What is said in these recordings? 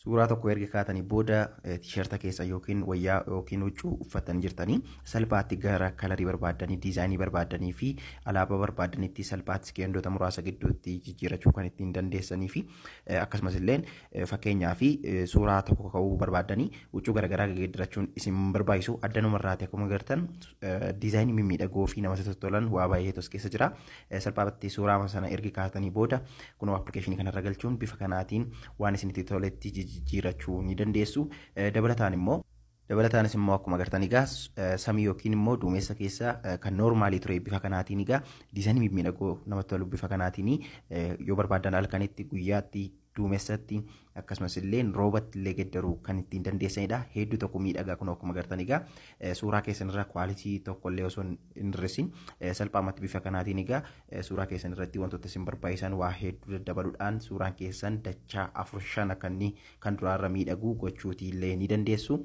Suuraa tokko erga kaatanii booda tiisharta keessa yookiin wayyaa yookiin huccuu uffatanii jirtanii salphaatti gara kalarii barbaadanii diizaayinii barbaadanii fi alaabaa barbaadanitti salphaatti iskeendota muraasa gidduutti jijjiirachuu kan ittiin dandeessanii fi akkasumas illee fakkeenyaa fi suuraa tokko ka'uu barbaadanii huccuu garaagaraa geeddarachuun isin barbaachisu addanumarraati akkuma agartan diizaayinii mimmiidhagoo fi namatti tolan waa baay'eetu as keessa jira. Salphaatti suuraa sana erga kaatanii booda kunoo appilikeeshinii kanarra galchuun bifa kanaatiin waan isinitti toletti jijjiirachuu ni dandeessu. Dabalataanis immoo akkuma agartan egaa samii yookiin immoo duumessa keessa kan noormaalii ture bifa kanaatiin egaa diizaayinii mimmiidhagoo namatti tolu bifa kanaatiin yoo barbaadan halkanitti guyyaatti duumessatti akkasumas illee roobatti illee geeddaruu kan ittiin dandeessanidha. Hedduu tokko miidhagaa kun akkuma agartan egaa suuraa keessan irra kwaalitii tokko illee osoo hin hir'isin salphaamatti bifa kanaatiin egaa suuraa keessan irratti wantoota isin barbaachisan waa hedduu daddabaluudhaan suuraan keessan dachaa 4-5 kan duraarra miidhaguu gochuutii illee ni dandeessu.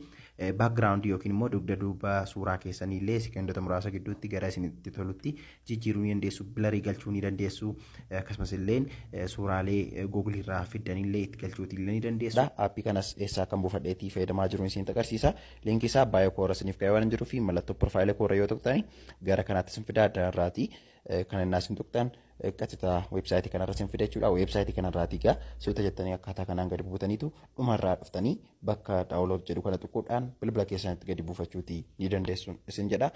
Background yookiin immoo dugda duuba suuraa keessanii illee sekoondota muraasa gidduutti gara isinitti tolutti jijjiiruu ni dandeessu. Bilarii galchuu ni dandeessu. Akkasumas illee suuraalee Google irraa fiddanillee itti galchuutii illee ni dandeessu. Aappii kanas eessaa kan buufadheetii fayyadamaa jiru isin agarsiisa. Linkii isaa baay'ee koora isiniif kaa'ee waan jiruu fi mallattoo profaayila koora yoo tuqxani gara kanaatti isin fidaa addanarraati. Kan innaa isin tuqxan qaxita weebsaayitii kanarra isin fida jechuudha. Weebsaayitii kanarraati egaa suuta jettanii akkaataa kanaan gadi buutaniitu dhumarraa dhuftanii bakka daawunlood jedhu kana tuquudhaan bilbila keessanitti gadi buufachuutii ni dandeessu isin jedha.